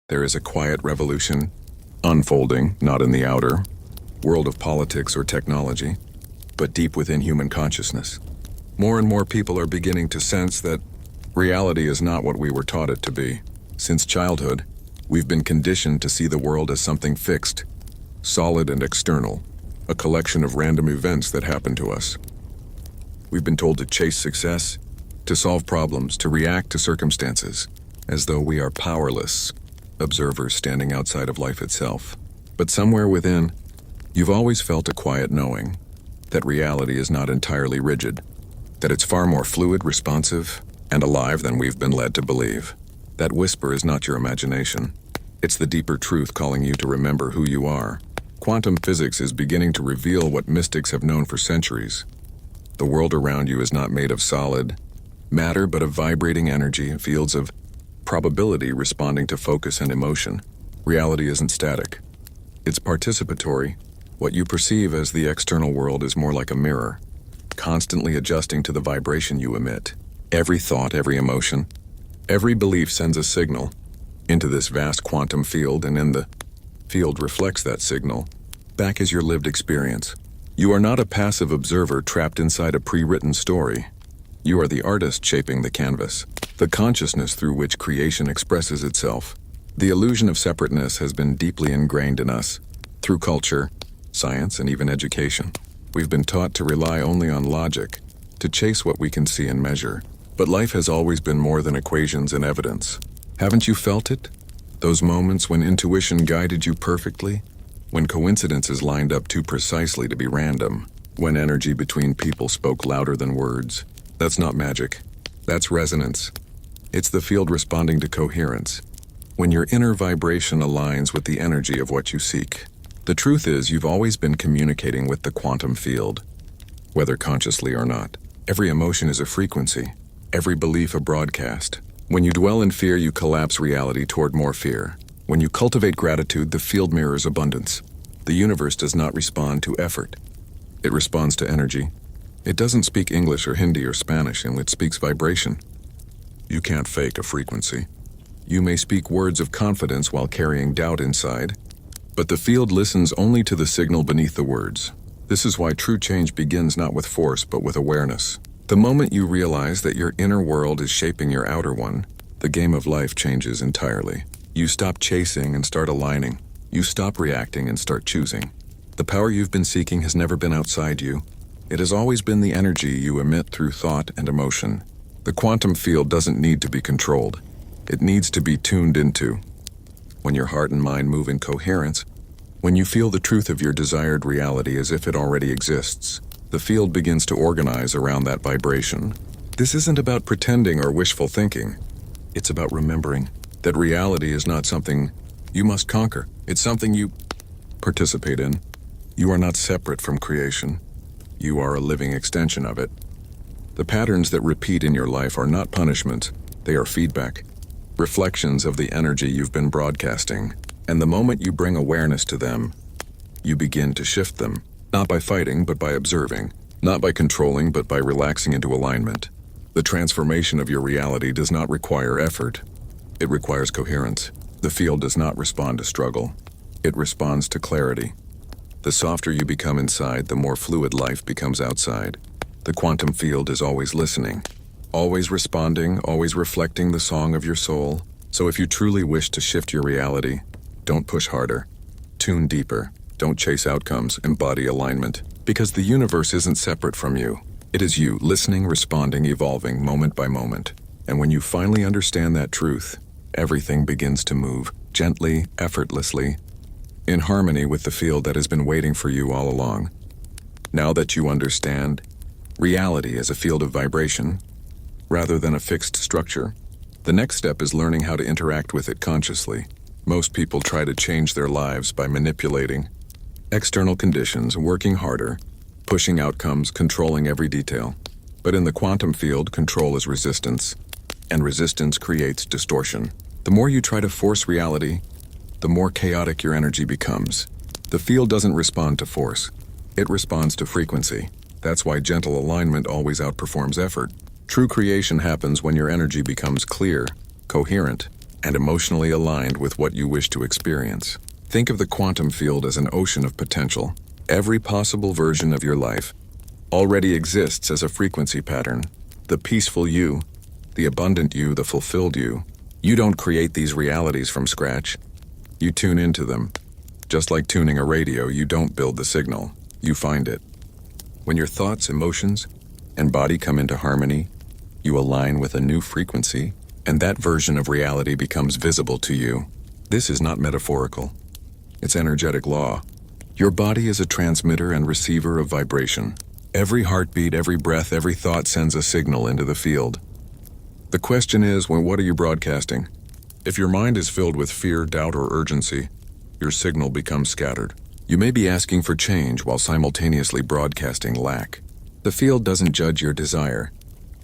There is a quiet revolution, unfolding, not in the outer world of politics or technology, but deep within human consciousness. More and more people are beginning to sense that reality is not what we were taught it to be. Since childhood, we've been conditioned to see the world as something fixed, solid and external, a collection of random events that happen to us. We've been told to chase success, to solve problems, to react to circumstances, as though we are powerless observers standing outside of life itself. But somewhere within, you've always felt a quiet knowing that reality is not entirely rigid, that it's far more fluid, responsive, and alive than we've been led to believe. That whisper is not your imagination. It's the deeper truth calling you to remember who you are. Quantum physics is beginning to reveal what mystics have known for centuries. The world around you is not made of solid matter, but of vibrating energy, fields of probability responding to focus and emotion. Reality isn't static. It's participatory. What you perceive as the external world is more like a mirror, constantly adjusting to the vibration you emit. Every thought, every emotion, every belief sends a signal into this vast quantum field, and in the field reflects that signal back as your lived experience. You are not a passive observer trapped inside a pre-written story. You are the artist shaping the canvas, the consciousness through which creation expresses itself. The illusion of separateness has been deeply ingrained in us through culture, science, and even education. We've been taught to rely only on logic, to chase what we can see and measure. But life has always been more than equations and evidence. Haven't you felt it? Those moments when intuition guided you perfectly? When coincidences lined up too precisely to be random? When energy between people spoke louder than words? That's not magic. That's resonance. It's the field responding to coherence. When your inner vibration aligns with the energy of what you seek. The truth is, you've always been communicating with the quantum field, whether consciously or not. Every emotion is a frequency, every belief a broadcast. When you dwell in fear, you collapse reality toward more fear. When you cultivate gratitude, the field mirrors abundance. The universe does not respond to effort. It responds to energy. It doesn't speak English or Hindi or Spanish, and it speaks vibration. You can't fake a frequency. You may speak words of confidence while carrying doubt inside, but the field listens only to the signal beneath the words. This is why true change begins not with force, but with awareness. The moment you realize that your inner world is shaping your outer one, the game of life changes entirely. You stop chasing and start aligning. You stop reacting and start choosing. The power you've been seeking has never been outside you. It has always been the energy you emit through thought and emotion. The quantum field doesn't need to be controlled. It needs to be tuned into. When your heart and mind move in coherence, when you feel the truth of your desired reality as if it already exists, the field begins to organize around that vibration. This isn't about pretending or wishful thinking. It's about remembering that reality is not something you must conquer. It's something you participate in. You are not separate from creation. You are a living extension of it. The patterns that repeat in your life are not punishment. They are feedback, reflections of the energy you've been broadcasting. And the moment you bring awareness to them, you begin to shift them. Not by fighting, but by observing. Not by controlling, but by relaxing into alignment. The transformation of your reality does not require effort. It requires coherence. The field does not respond to struggle. It responds to clarity. The softer you become inside, the more fluid life becomes outside. The quantum field is always listening, always responding, always reflecting the song of your soul. So if you truly wish to shift your reality, don't push harder. Tune deeper. Don't chase outcomes. Embody alignment. Because the universe isn't separate from you. It is you, listening, responding, evolving, moment by moment. And when you finally understand that truth, everything begins to move, gently, effortlessly, in harmony with the field that has been waiting for you all along. Now that you understand reality as a field of vibration, rather than a fixed structure, the next step is learning how to interact with it consciously. Most people try to change their lives by manipulating external conditions, working harder, pushing outcomes, controlling every detail. But in the quantum field, control is resistance, and resistance creates distortion. The more you try to force reality, the more chaotic your energy becomes. The field doesn't respond to force. It responds to frequency. That's why gentle alignment always outperforms effort. True creation happens when your energy becomes clear, coherent, and emotionally aligned with what you wish to experience. Think of the quantum field as an ocean of potential. Every possible version of your life already exists as a frequency pattern. The peaceful you, the abundant you, the fulfilled you. You don't create these realities from scratch. You tune into them. Just like tuning a radio, you don't build the signal, you find it. When your thoughts, emotions, and body come into harmony, you align with a new frequency, and that version of reality becomes visible to you. This is not metaphorical. It's energetic law. Your body is a transmitter and receiver of vibration. Every heartbeat, every breath, every thought sends a signal into the field. The question is, what are you broadcasting? If your mind is filled with fear, doubt, or urgency, your signal becomes scattered. You may be asking for change while simultaneously broadcasting lack. The field doesn't judge your desire.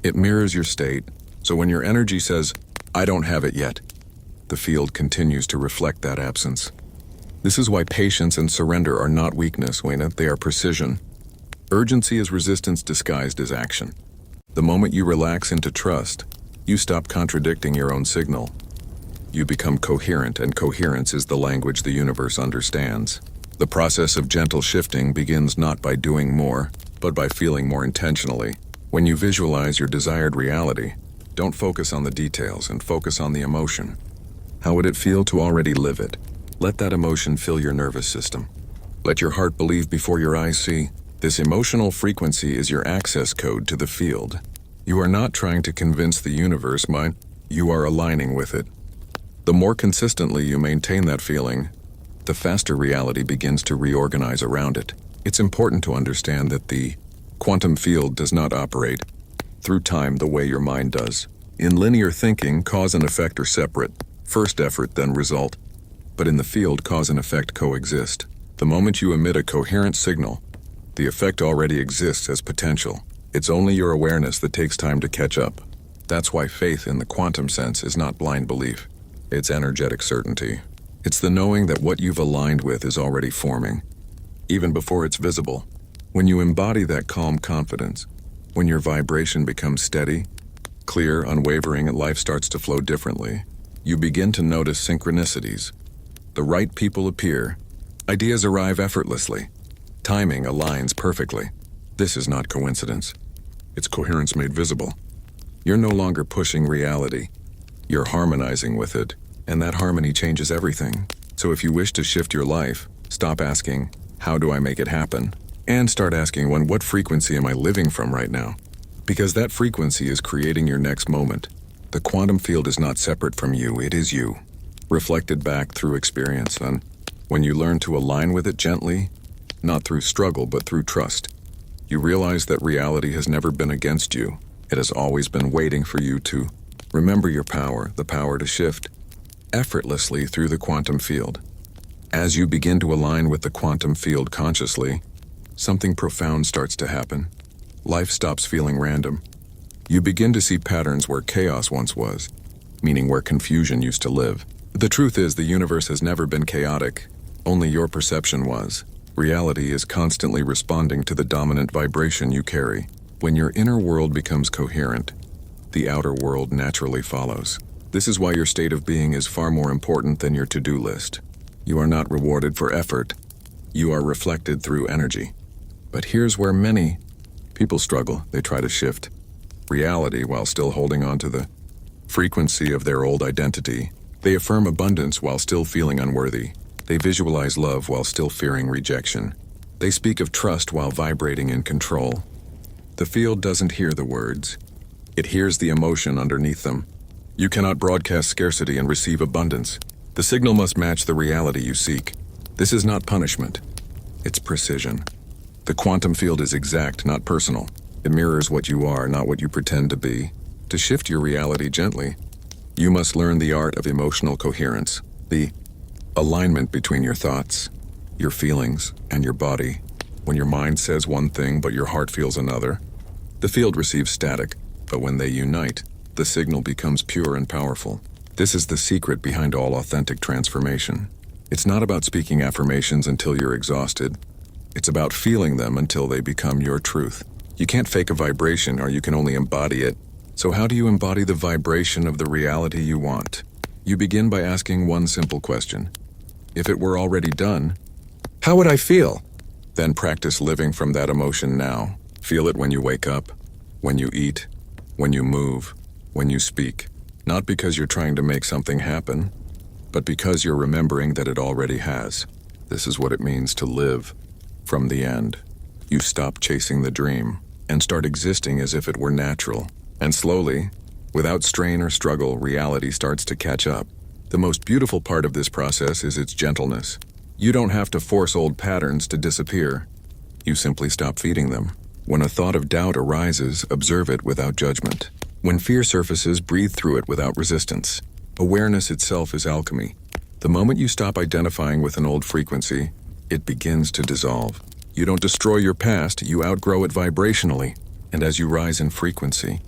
It mirrors your state, so when your energy says, "I don't have it yet," the field continues to reflect that absence. This is why patience and surrender are not weakness, Wayna, they are precision. Urgency is resistance disguised as action. The moment you relax into trust, you stop contradicting your own signal. You become coherent, and coherence is the language the universe understands. The process of gentle shifting begins not by doing more, but by feeling more intentionally. When you visualize your desired reality, don't focus on the details and focus on the emotion. How would it feel to already live it? Let that emotion fill your nervous system. Let your heart believe before your eyes see. This emotional frequency is your access code to the field. You are not trying to convince the universe, mind. You are aligning with it. The more consistently you maintain that feeling, the faster reality begins to reorganize around it. It's important to understand that the quantum field does not operate through time the way your mind does. In linear thinking, cause and effect are separate. First effort, then result. But in the field, cause and effect coexist. The moment you emit a coherent signal, the effect already exists as potential. It's only your awareness that takes time to catch up. That's why faith in the quantum sense is not blind belief. It's energetic certainty. It's the knowing that what you've aligned with is already forming, even before it's visible. When you embody that calm confidence, when your vibration becomes steady, clear, unwavering, and life starts to flow differently, you begin to notice synchronicities. The right people appear. Ideas arrive effortlessly. Timing aligns perfectly. This is not coincidence. It's coherence made visible. You're no longer pushing reality. You're harmonizing with it, and that harmony changes everything. So if you wish to shift your life, stop asking, "How do I make it happen?" and start asking, what frequency am I living from right now? Because that frequency is creating your next moment. The quantum field is not separate from you, it is you, reflected back through experience. And when you learn to align with it gently, not through struggle but through trust, you realize that reality has never been against you. It has always been waiting for you to remember your power, the power to shift effortlessly through the quantum field. As you begin to align with the quantum field consciously, something profound starts to happen. Life stops feeling random. You begin to see patterns where chaos once was, meaning where confusion used to live. The truth is, the universe has never been chaotic, only your perception was. Reality is constantly responding to the dominant vibration you carry. When your inner world becomes coherent, the outer world naturally follows. This is why your state of being is far more important than your to-do list. You are not rewarded for effort. You are reflected through energy. But here's where many people struggle. They try to shift reality while still holding on to the frequency of their old identity. They affirm abundance while still feeling unworthy. They visualize love while still fearing rejection. They speak of trust while vibrating in control. The field doesn't hear the words. It hears the emotion underneath them. You cannot broadcast scarcity and receive abundance. The signal must match the reality you seek. This is not punishment. It's precision. The quantum field is exact, not personal. It mirrors what you are, not what you pretend to be. To shift your reality gently, you must learn the art of emotional coherence, the alignment between your thoughts, your feelings, and your body. When your mind says one thing but your heart feels another, the field receives static, but when they unite, the signal becomes pure and powerful. This is the secret behind all authentic transformation. It's not about speaking affirmations until you're exhausted. It's about feeling them until they become your truth. You can't fake a vibration, or you can only embody it. So how do you embody the vibration of the reality you want? You begin by asking one simple question. If it were already done, how would I feel? Then practice living from that emotion now. Feel it when you wake up, when you eat, when you move, when you speak. Not because you're trying to make something happen, but because you're remembering that it already has. This is what it means to live from the end. You stop chasing the dream and start existing as if it were natural. And slowly, without strain or struggle, reality starts to catch up. The most beautiful part of this process is its gentleness. You don't have to force old patterns to disappear. You simply stop feeding them. When a thought of doubt arises, observe it without judgment. When fear surfaces, breathe through it without resistance. Awareness itself is alchemy. The moment you stop identifying with an old frequency, it begins to dissolve. You don't destroy your past, you outgrow it vibrationally. And as you rise in frequency,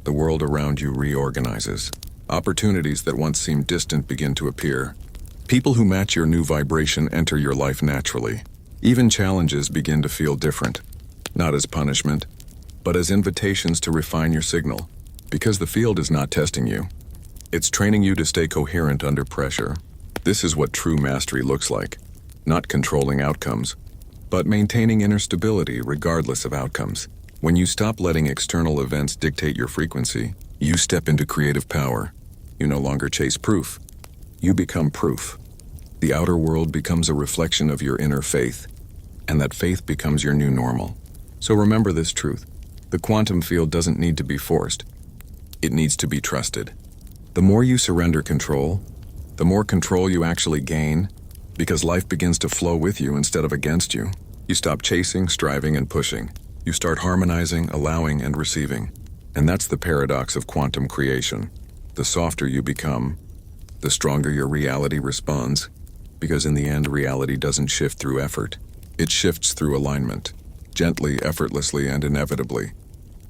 the world around you reorganizes. Opportunities that once seemed distant begin to appear. People who match your new vibration enter your life naturally. Even challenges begin to feel different. Not as punishment, but as invitations to refine your signal. Because the field is not testing you. It's training you to stay coherent under pressure. This is what true mastery looks like. Not controlling outcomes, but maintaining inner stability regardless of outcomes. When you stop letting external events dictate your frequency, you step into creative power. You no longer chase proof. You become proof. The outer world becomes a reflection of your inner faith, and that faith becomes your new normal. So remember this truth. The quantum field doesn't need to be forced. It needs to be trusted. The more you surrender control, the more control you actually gain, because life begins to flow with you instead of against you. You stop chasing, striving, and pushing. You start harmonizing, allowing, and receiving. And that's the paradox of quantum creation. The softer you become, the stronger your reality responds, because in the end, reality doesn't shift through effort. It shifts through alignment, gently, effortlessly, and inevitably.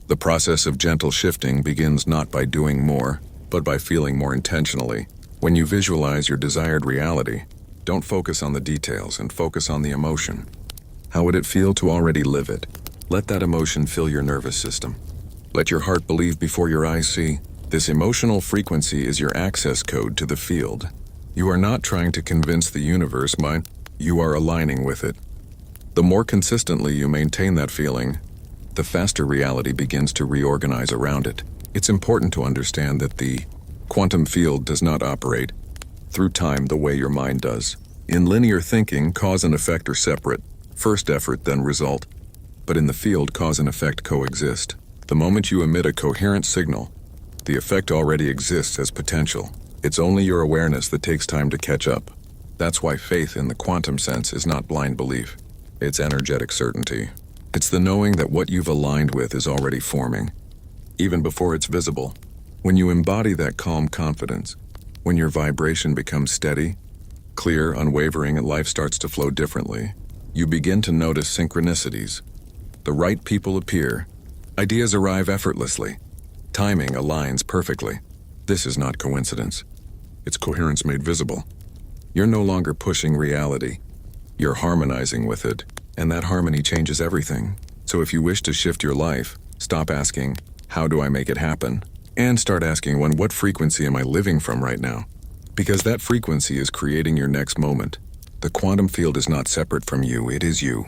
The process of gentle shifting begins not by doing more, but by feeling more intentionally. When you visualize your desired reality, don't focus on the details and focus on the emotion. How would it feel to already live it? Let that emotion fill your nervous system. Let your heart believe before your eyes see. This emotional frequency is your access code to the field. You are not trying to convince the universe, you are aligning with it. The more consistently you maintain that feeling, the faster reality begins to reorganize around it. It's important to understand that the quantum field does not operate through time the way your mind does. In linear thinking, cause and effect are separate. First effort, then result. But in the field, cause and effect coexist. The moment you emit a coherent signal, the effect already exists as potential. It's only your awareness that takes time to catch up. That's why faith in the quantum sense is not blind belief. It's energetic certainty. It's the knowing that what you've aligned with is already forming, even before it's visible. When you embody that calm confidence, when your vibration becomes steady, clear, unwavering, and life starts to flow differently, you begin to notice synchronicities. The right people appear. Ideas arrive effortlessly. Timing aligns perfectly. This is not coincidence. It's coherence made visible. You're no longer pushing reality. You're harmonizing with it, and that harmony changes everything. So if you wish to shift your life, stop asking, how do I make it happen? And start asking, what frequency am I living from right now? Because that frequency is creating your next moment. The quantum field is not separate from you, it is you,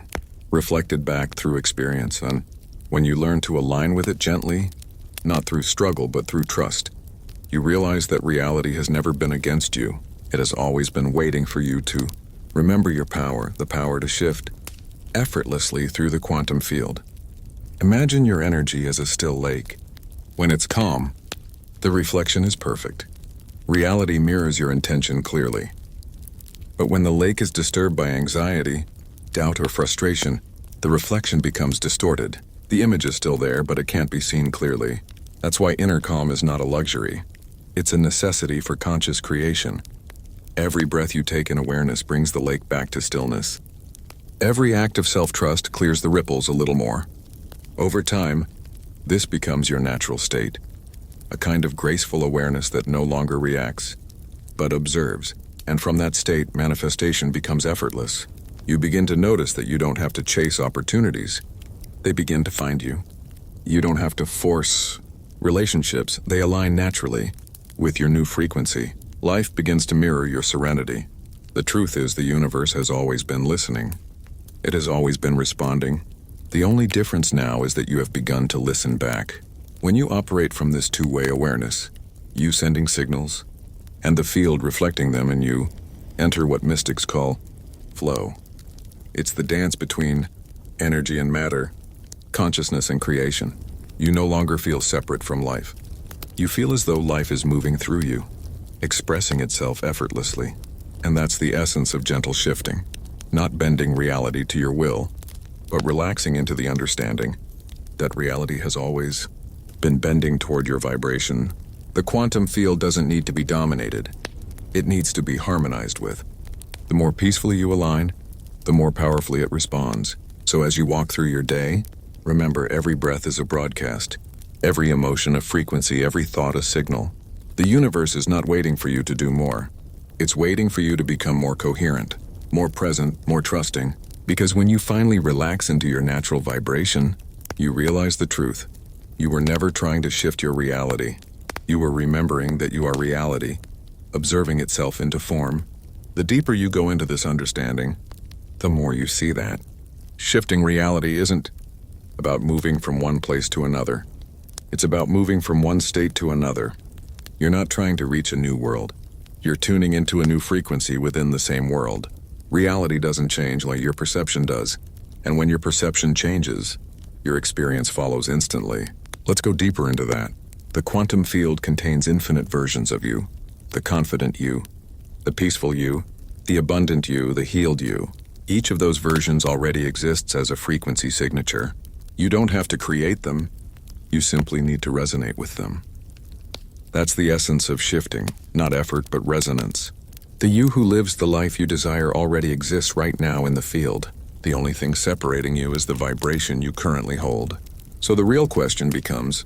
reflected back through experience. And when you learn to align with it gently, not through struggle but through trust, you realize that reality has never been against you. It has always been waiting for you to remember your power, the power to shift effortlessly through the quantum field. Imagine your energy as a still lake. When it's calm, the reflection is perfect. Reality mirrors your intention clearly. But when the lake is disturbed by anxiety, doubt, or frustration, the reflection becomes distorted. The image is still there, but it can't be seen clearly. That's why inner calm is not a luxury. It's a necessity for conscious creation. Every breath you take in awareness brings the lake back to stillness. Every act of self-trust clears the ripples a little more. Over time, this becomes your natural state, a kind of graceful awareness that no longer reacts, but observes. And from that state, manifestation becomes effortless. You begin to notice that you don't have to chase opportunities. They begin to find you. You don't have to force relationships. They align naturally with your new frequency. Life begins to mirror your serenity. The truth is, the universe has always been listening. It has always been responding. The only difference now is that you have begun to listen back. When you operate from this two-way awareness, you sending signals, and the field reflecting them in you, enter what mystics call flow. It's the dance between energy and matter, consciousness and creation. You no longer feel separate from life. You feel as though life is moving through you, expressing itself effortlessly. And that's the essence of gentle shifting. Not bending reality to your will, but relaxing into the understanding that reality has always been bending toward your vibration. The quantum field doesn't need to be dominated. It needs to be harmonized with. The more peacefully you align, the more powerfully it responds. So as you walk through your day, remember, every breath is a broadcast, every emotion a frequency, every thought a signal. The universe is not waiting for you to do more. It's waiting for you to become more coherent, more present, more trusting. Because when you finally relax into your natural vibration, you realize the truth. You were never trying to shift your reality. You were remembering that you are reality, observing itself into form. The deeper you go into this understanding, the more you see that shifting reality isn't about moving from one place to another. It's about moving from one state to another. You're not trying to reach a new world. You're tuning into a new frequency within the same world. Reality doesn't change like your perception does. And when your perception changes, your experience follows instantly. Let's go deeper into that. The quantum field contains infinite versions of you. The confident you, the peaceful you, the abundant you, the healed you. Each of those versions already exists as a frequency signature. You don't have to create them. You simply need to resonate with them. That's the essence of shifting, not effort but resonance. The you who lives the life you desire already exists right now in the field. The only thing separating you is the vibration you currently hold. So the real question becomes,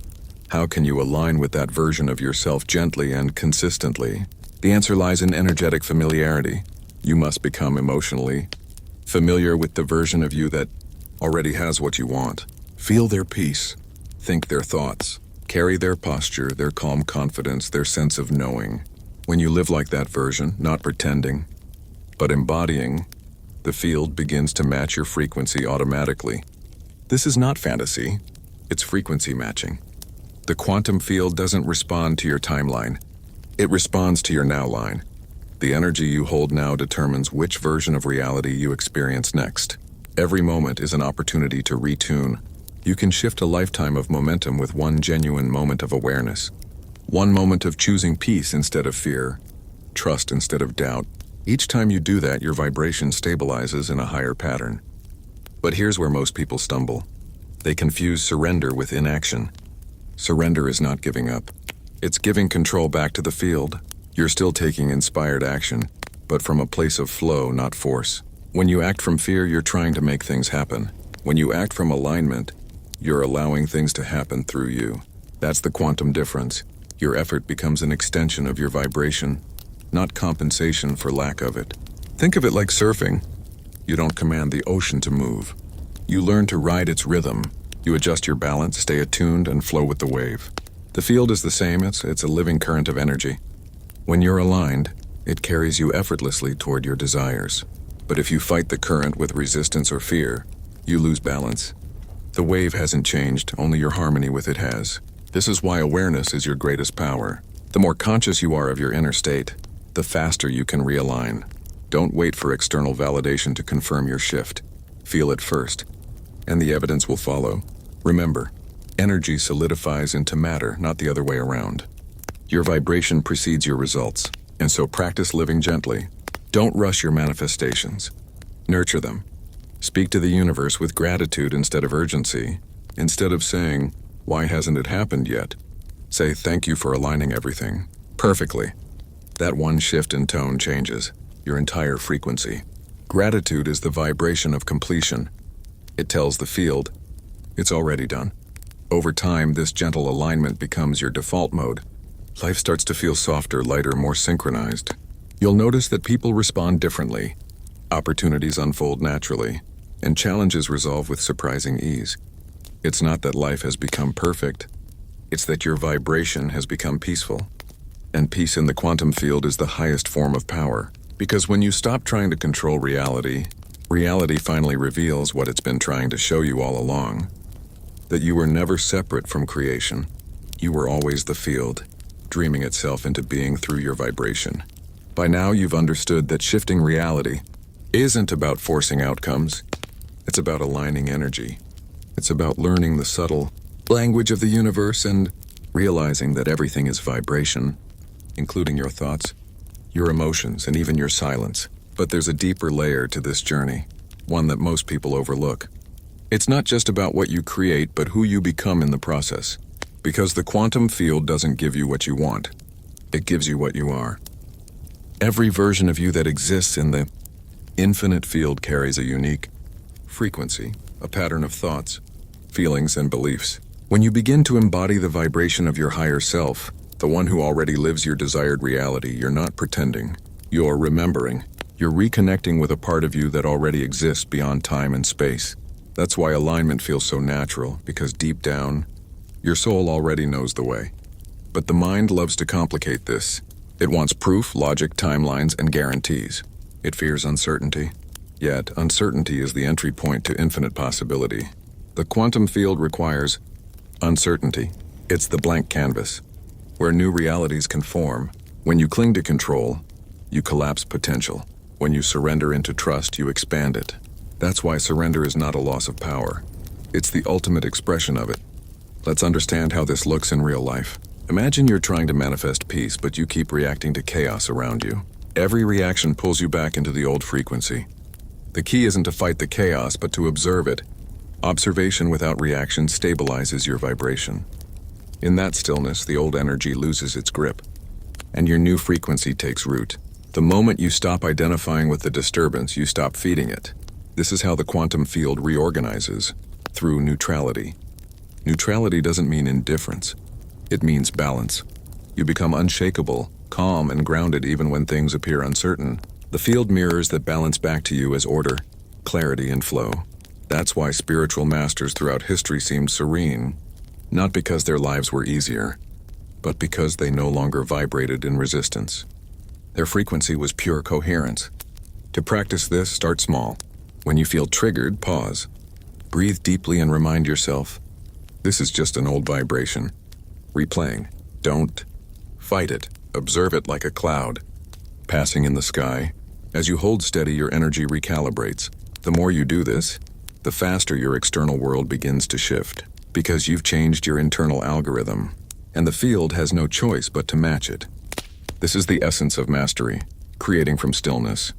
how can you align with that version of yourself gently and consistently? The answer lies in energetic familiarity. You must become emotionally familiar with the version of you that already has what you want. Feel their peace, think their thoughts, carry their posture, their calm confidence, their sense of knowing. When you live like that version, not pretending, but embodying, the field begins to match your frequency automatically. This is not fantasy, it's frequency matching. The quantum field doesn't respond to your timeline. It responds to your now line. The energy you hold now determines which version of reality you experience next. Every moment is an opportunity to retune. You can shift a lifetime of momentum with one genuine moment of awareness. One moment of choosing peace instead of fear, trust instead of doubt. Each time you do that, your vibration stabilizes in a higher pattern. But here's where most people stumble. They confuse surrender with inaction. Surrender is not giving up. It's giving control back to the field. You're still taking inspired action, but from a place of flow, not force. When you act from fear, you're trying to make things happen. When you act from alignment, you're allowing things to happen through you. That's the quantum difference. Your effort becomes an extension of your vibration, not compensation for lack of it. Think of it like surfing. You don't command the ocean to move. You learn to ride its rhythm. You adjust your balance, stay attuned, and flow with the wave. The field is the same. It's a living current of energy. When you're aligned, it carries you effortlessly toward your desires. But if you fight the current with resistance or fear, you lose balance. The wave hasn't changed, only your harmony with it has. This is why awareness is your greatest power. The more conscious you are of your inner state, the faster you can realign. Don't wait for external validation to confirm your shift. Feel it first, and the evidence will follow. Remember, energy solidifies into matter, not the other way around. Your vibration precedes your results, and so practice living gently. Don't rush your manifestations. Nurture them. Speak to the universe with gratitude instead of urgency. Instead of saying, "Why hasn't it happened yet?" say, "Thank you for aligning everything perfectly." That one shift in tone changes your entire frequency. Gratitude is the vibration of completion. It tells the field, it's already done. Over time, this gentle alignment becomes your default mode. Life starts to feel softer, lighter, more synchronized. You'll notice that people respond differently. Opportunities unfold naturally, and challenges resolve with surprising ease. It's not that life has become perfect. It's that your vibration has become peaceful. And peace in the quantum field is the highest form of power. Because when you stop trying to control reality, reality finally reveals what it's been trying to show you all along. That you were never separate from creation. You were always the field, dreaming itself into being through your vibration. By now you've understood that shifting reality isn't about forcing outcomes. It's about aligning energy. It's about learning the subtle language of the universe and realizing that everything is vibration, including your thoughts, your emotions, and even your silence. But there's a deeper layer to this journey, one that most people overlook. It's not just about what you create, but who you become in the process. Because the quantum field doesn't give you what you want. It gives you what you are. Every version of you that exists in the infinite field carries a unique frequency, a pattern of thoughts, feelings, and beliefs. When you begin to embody the vibration of your higher self, the one who already lives your desired reality, you're not pretending. You're remembering. You're reconnecting with a part of you that already exists beyond time and space. That's why alignment feels so natural, because deep down, your soul already knows the way. But the mind loves to complicate this. It wants proof, logic, timelines, and guarantees. It fears uncertainty. Yet, uncertainty is the entry point to infinite possibility. The quantum field requires uncertainty. It's the blank canvas, where new realities can form. When you cling to control, you collapse potential. When you surrender into trust, you expand it. That's why surrender is not a loss of power. It's the ultimate expression of it. Let's understand how this looks in real life. Imagine you're trying to manifest peace, but you keep reacting to chaos around you. Every reaction pulls you back into the old frequency. The key isn't to fight the chaos, but to observe it. Observation without reaction stabilizes your vibration. In that stillness, the old energy loses its grip, and your new frequency takes root. The moment you stop identifying with the disturbance, you stop feeding it. This is how the quantum field reorganizes, through neutrality. Neutrality doesn't mean indifference. It means balance. You become unshakable, calm, and grounded even when things appear uncertain. The field mirrors that balance back to you as order, clarity, and flow. That's why spiritual masters throughout history seemed serene, not because their lives were easier, but because they no longer vibrated in resistance. Their frequency was pure coherence. To practice this, start small. When you feel triggered, pause. Breathe deeply and remind yourself, this is just an old vibration. Replaying. Don't fight it. Observe it like a cloud, passing in the sky. As you hold steady, your energy recalibrates. The more you do this, the faster your external world begins to shift, because you've changed your internal algorithm, and the field has no choice but to match it. This is the essence of mastery, creating from stillness.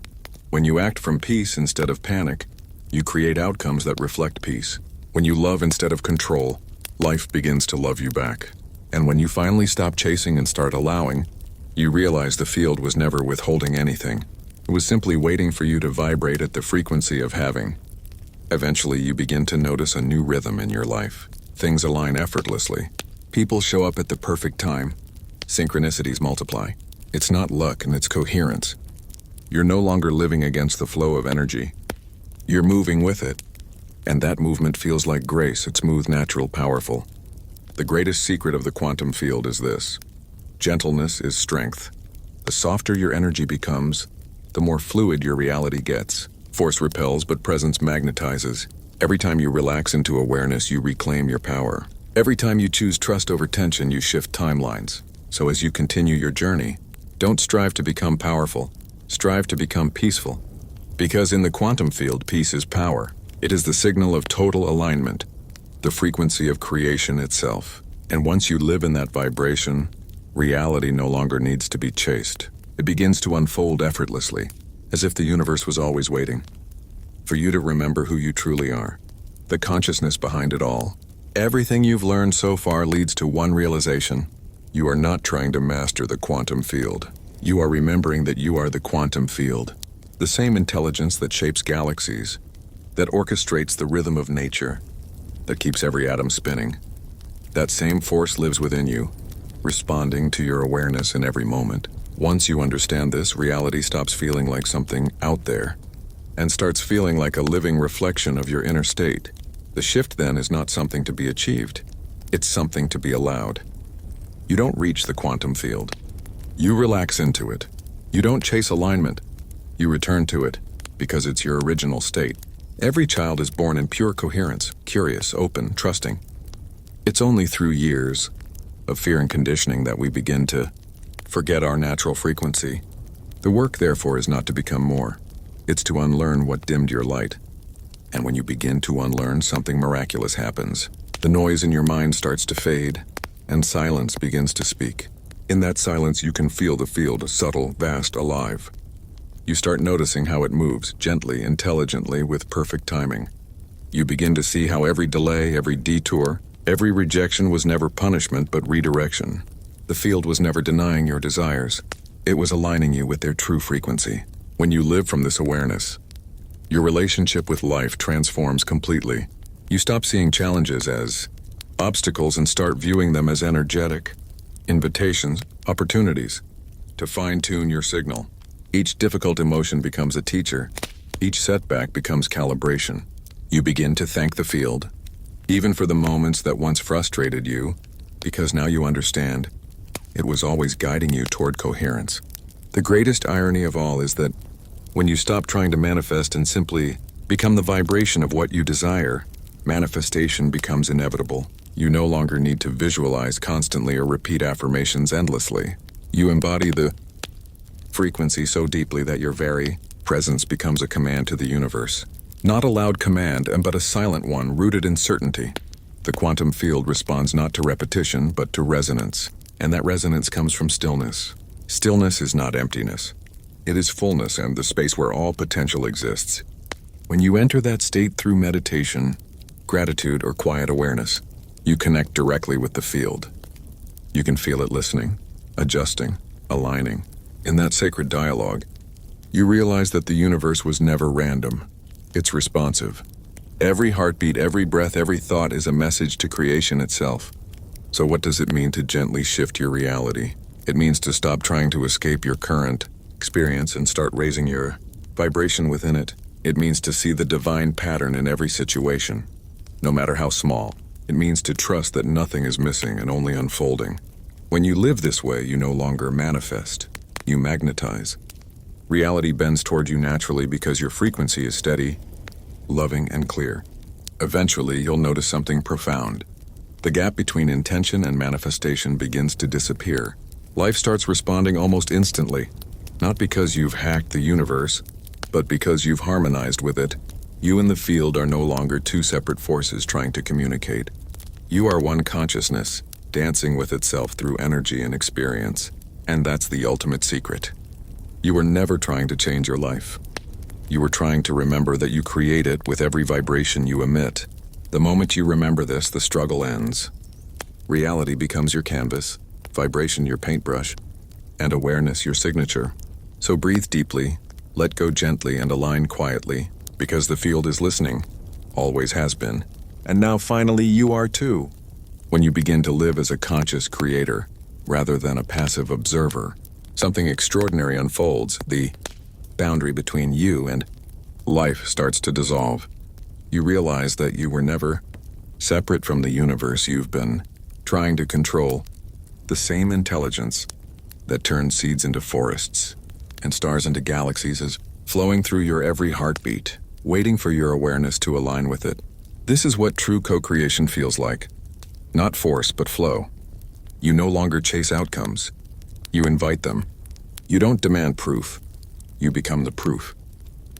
When you act from peace instead of panic, you create outcomes that reflect peace. When you love instead of control, life begins to love you back. And when you finally stop chasing and start allowing, you realize the field was never withholding anything. It was simply waiting for you to vibrate at the frequency of having. Eventually, you begin to notice a new rhythm in your life. Things align effortlessly. People show up at the perfect time. Synchronicities multiply. It's not luck, and it's coherence. You're no longer living against the flow of energy. You're moving with it. And that movement feels like grace. It's smooth, natural, powerful. The greatest secret of the quantum field is this. Gentleness is strength. The softer your energy becomes, the more fluid your reality gets. Force repels, but presence magnetizes. Every time you relax into awareness, you reclaim your power. Every time you choose trust over tension, you shift timelines. So as you continue your journey, don't strive to become powerful. Strive to become peaceful. Because in the quantum field, peace is power. It is the signal of total alignment, the frequency of creation itself. And once you live in that vibration, reality no longer needs to be chased. It begins to unfold effortlessly, as if the universe was always waiting for you to remember who you truly are, the consciousness behind it all. Everything you've learned so far leads to one realization. You are not trying to master the quantum field. You are remembering that you are the quantum field, the same intelligence that shapes galaxies, that orchestrates the rhythm of nature, that keeps every atom spinning. That same force lives within you, responding to your awareness in every moment. Once you understand this, reality stops feeling like something out there and starts feeling like a living reflection of your inner state. The shift then is not something to be achieved. It's something to be allowed. You don't reach the quantum field. You relax into it. You don't chase alignment. You return to it, because it's your original state. Every child is born in pure coherence, curious, open, trusting. It's only through years of fear and conditioning that we begin to forget our natural frequency. The work, therefore, is not to become more. It's to unlearn what dimmed your light. And when you begin to unlearn, something miraculous happens. The noise in your mind starts to fade, and silence begins to speak. In that silence, you can feel the field, subtle, vast, alive. You start noticing how it moves, gently, intelligently, with perfect timing. You begin to see how every delay, every detour, every rejection was never punishment but redirection. The field was never denying your desires. It was aligning you with their true frequency. When you live from this awareness, your relationship with life transforms completely. You stop seeing challenges as obstacles and start viewing them as energetic invitations, opportunities to fine-tune your signal. Each difficult emotion becomes a teacher. Each setback becomes calibration. You begin to thank the field, even for the moments that once frustrated you, because now you understand it was always guiding you toward coherence. The greatest irony of all is that when you stop trying to manifest and simply become the vibration of what you desire, manifestation becomes inevitable. You no longer need to visualize constantly or repeat affirmations endlessly. You embody the frequency so deeply that your very presence becomes a command to the universe. Not a loud command, but a silent one rooted in certainty. The quantum field responds not to repetition, but to resonance. And that resonance comes from stillness. Stillness is not emptiness. It is fullness and the space where all potential exists. When you enter that state through meditation, gratitude, or quiet awareness, you connect directly with the field. You can feel it listening, adjusting, aligning. In that sacred dialogue, you realize that the universe was never random. It's responsive. Every heartbeat, every breath, every thought is a message to creation itself. So what does it mean to gently shift your reality? It means to stop trying to escape your current experience and start raising your vibration within it. It means to see the divine pattern in every situation, no matter how small. It means to trust that nothing is missing and only unfolding. When you live this way, you no longer manifest. You magnetize. Reality bends toward you naturally because your frequency is steady, loving, and clear. Eventually, you'll notice something profound. The gap between intention and manifestation begins to disappear. Life starts responding almost instantly, not because you've hacked the universe, but because you've harmonized with it. You and the field are no longer two separate forces trying to communicate. You are one consciousness, dancing with itself through energy and experience. And that's the ultimate secret. You were never trying to change your life. You were trying to remember that you create it with every vibration you emit. The moment you remember this, the struggle ends. Reality becomes your canvas, vibration your paintbrush, and awareness your signature. So breathe deeply, let go gently, and align quietly, because the field is listening, always has been. And now finally you are too. When you begin to live as a conscious creator, rather than a passive observer, something extraordinary unfolds. The boundary between you and life starts to dissolve. You realize that you were never separate from the universe you've been trying to control. The same intelligence that turns seeds into forests and stars into galaxies is flowing through your every heartbeat, waiting for your awareness to align with it. This is what true co-creation feels like. Not force, but flow. You no longer chase outcomes. You invite them. You don't demand proof. You become the proof.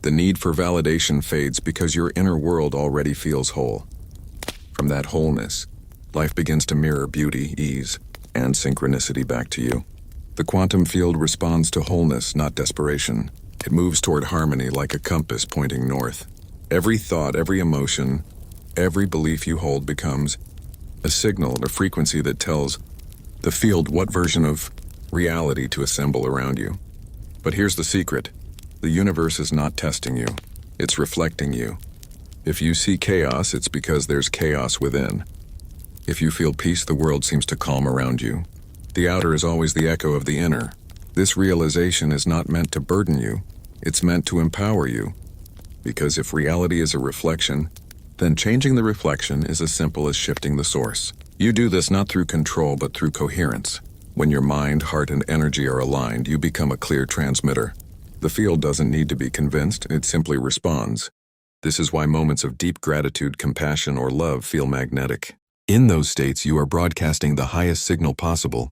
The need for validation fades because your inner world already feels whole. From that wholeness, life begins to mirror beauty, ease, and synchronicity back to you. The quantum field responds to wholeness, not desperation. It moves toward harmony like a compass pointing north. Every thought, every emotion, every belief you hold becomes a signal, a frequency that tells the field what version of reality to assemble around you. But here's the secret. The universe is not testing you. It's reflecting you. If you see chaos, it's because there's chaos within. If you feel peace, the world seems to calm around you. The outer is always the echo of the inner. This realization is not meant to burden you. It's meant to empower you. Because if reality is a reflection, then changing the reflection is as simple as shifting the source. You do this not through control, but through coherence. When your mind, heart, and energy are aligned, you become a clear transmitter. The field doesn't need to be convinced, it simply responds. This is why moments of deep gratitude, compassion, or love feel magnetic. In those states, you are broadcasting the highest signal possible,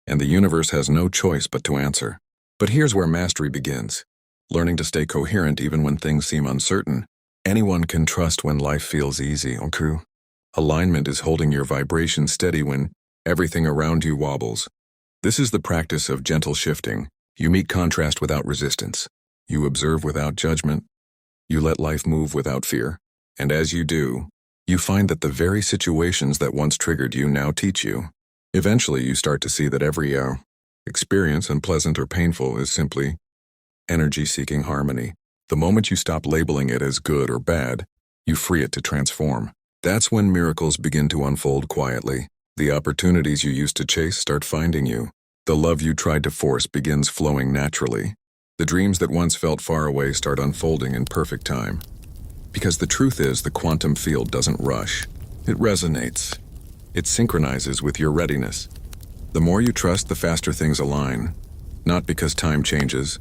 and the universe has no choice but to answer. But here's where mastery begins. Learning to stay coherent even when things seem uncertain. Anyone can trust when life feels easy, okay? Alignment is holding your vibration steady when everything around you wobbles. This is the practice of gentle shifting. You meet contrast without resistance. You observe without judgment. You let life move without fear. And as you do, you find that the very situations that once triggered you now teach you. Eventually, you start to see that every experience, unpleasant or painful, is simply energy-seeking harmony. The moment you stop labeling it as good or bad, you free it to transform. That's when miracles begin to unfold quietly. The opportunities you used to chase start finding you. The love you tried to force begins flowing naturally. The dreams that once felt far away start unfolding in perfect time. Because the truth is, the quantum field doesn't rush. It resonates. It synchronizes with your readiness. The more you trust, the faster things align. Not because time changes,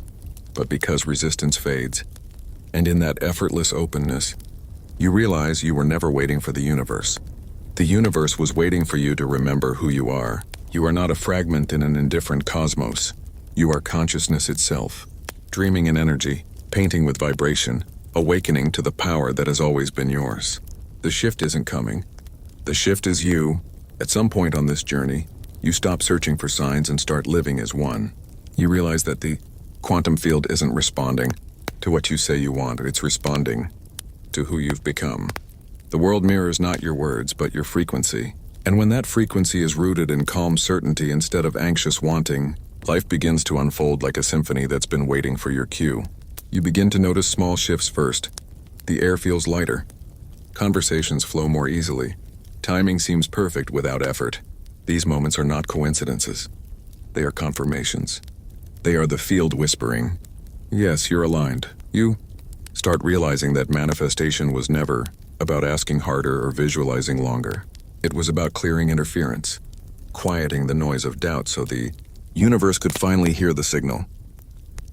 but because resistance fades. And in that effortless openness, you realize you were never waiting for the universe. The universe was waiting for you to remember who you are. You are not a fragment in an indifferent cosmos. You are consciousness itself, dreaming in energy, painting with vibration, awakening to the power that has always been yours. The shift isn't coming. The shift is you. At some point on this journey, you stop searching for signs and start living as one. You realize that the quantum field isn't responding to what you say you want, it's responding to who you've become. The world mirrors not your words, but your frequency. And when that frequency is rooted in calm certainty instead of anxious wanting, life begins to unfold like a symphony that's been waiting for your cue. You begin to notice small shifts first. The air feels lighter. Conversations flow more easily. Timing seems perfect without effort. These moments are not coincidences. They are confirmations. They are the field whispering, yes, you're aligned. You start realizing that manifestation was never about asking harder or visualizing longer. It was about clearing interference, quieting the noise of doubt so the universe could finally hear the signal.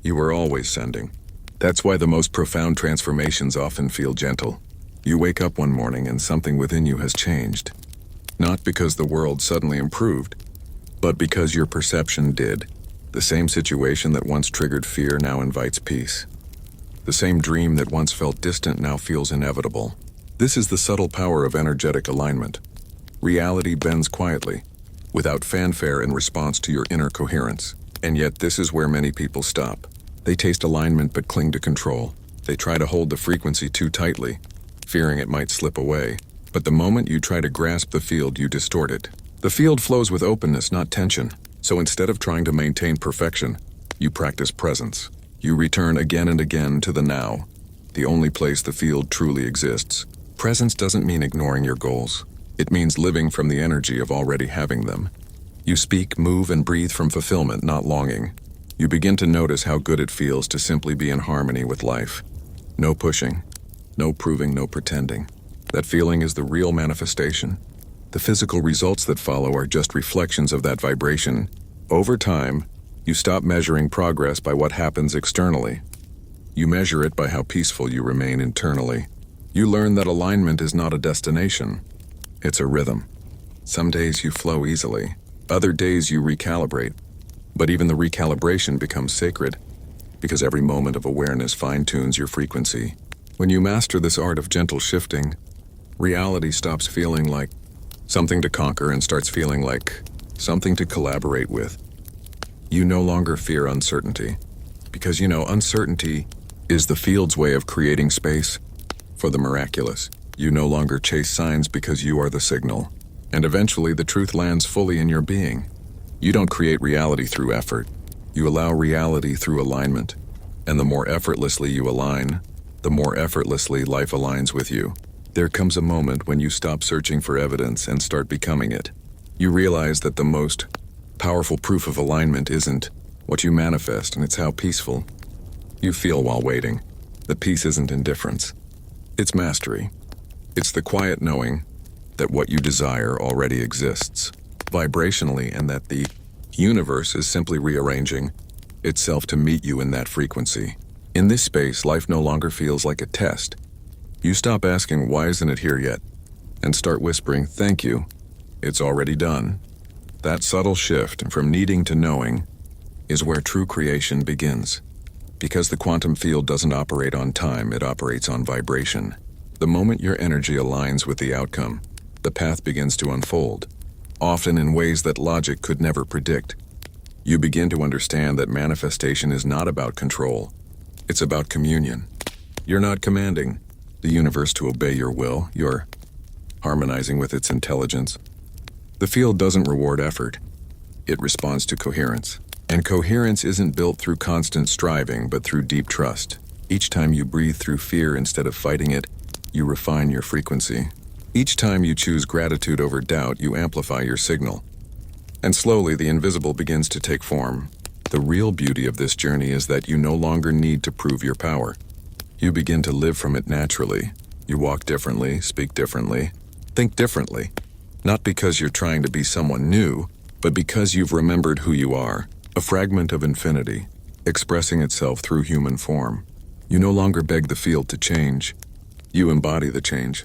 You were always sending. That's why the most profound transformations often feel gentle. You wake up one morning and something within you has changed. Not because the world suddenly improved, but because your perception did. The same situation that once triggered fear now invites peace. The same dream that once felt distant now feels inevitable. This is the subtle power of energetic alignment. Reality bends quietly, without fanfare in response to your inner coherence. And yet this is where many people stop. They taste alignment but cling to control. They try to hold the frequency too tightly, fearing it might slip away. But the moment you try to grasp the field, you distort it. The field flows with openness, not tension. So instead of trying to maintain perfection, you practice presence. You return again and again to the now, the only place the field truly exists. Presence doesn't mean ignoring your goals. It means living from the energy of already having them. You speak, move, and breathe from fulfillment, not longing. You begin to notice how good it feels to simply be in harmony with life. No pushing, no proving, no pretending. That feeling is the real manifestation. The physical results that follow are just reflections of that vibration. Over time, you stop measuring progress by what happens externally. You measure it by how peaceful you remain internally. You learn that alignment is not a destination. It's a rhythm. Some days you flow easily. Other days you recalibrate. But even the recalibration becomes sacred, because every moment of awareness fine-tunes your frequency. When you master this art of gentle shifting, reality stops feeling like something to conquer and starts feeling like something to collaborate with. You no longer fear uncertainty, because uncertainty is the field's way of creating space for the miraculous. You no longer chase signs because you are the signal, and eventually the truth lands fully in your being. You don't create reality through effort. You allow reality through alignment, and the more effortlessly you align, the more effortlessly life aligns with you. There comes a moment when you stop searching for evidence and start becoming it. You realize that the most powerful proof of alignment isn't what you manifest, and it's how peaceful you feel while waiting. The peace isn't indifference. It's mastery. It's the quiet knowing that what you desire already exists vibrationally, and that the Universe is simply rearranging itself to meet you in that frequency. In this space, life no longer feels like a test. You stop asking, why isn't it here yet? And start whispering, thank you, it's already done. That subtle shift from needing to knowing is where true creation begins. Because the quantum field doesn't operate on time, it operates on vibration. The moment your energy aligns with the outcome, the path begins to unfold, often in ways that logic could never predict. You begin to understand that manifestation is not about control, it's about communion. You're not commanding the universe to obey your will, you're harmonizing with its intelligence. The field doesn't reward effort, it responds to coherence. And coherence isn't built through constant striving, but through deep trust. Each time you breathe through fear instead of fighting it, you refine your frequency. Each time you choose gratitude over doubt, you amplify your signal. And slowly, the invisible begins to take form. The real beauty of this journey is that you no longer need to prove your power. You begin to live from it naturally. You walk differently, speak differently, think differently. Not because you're trying to be someone new, but because you've remembered who you are. A fragment of infinity, expressing itself through human form. You no longer beg the field to change. You embody the change.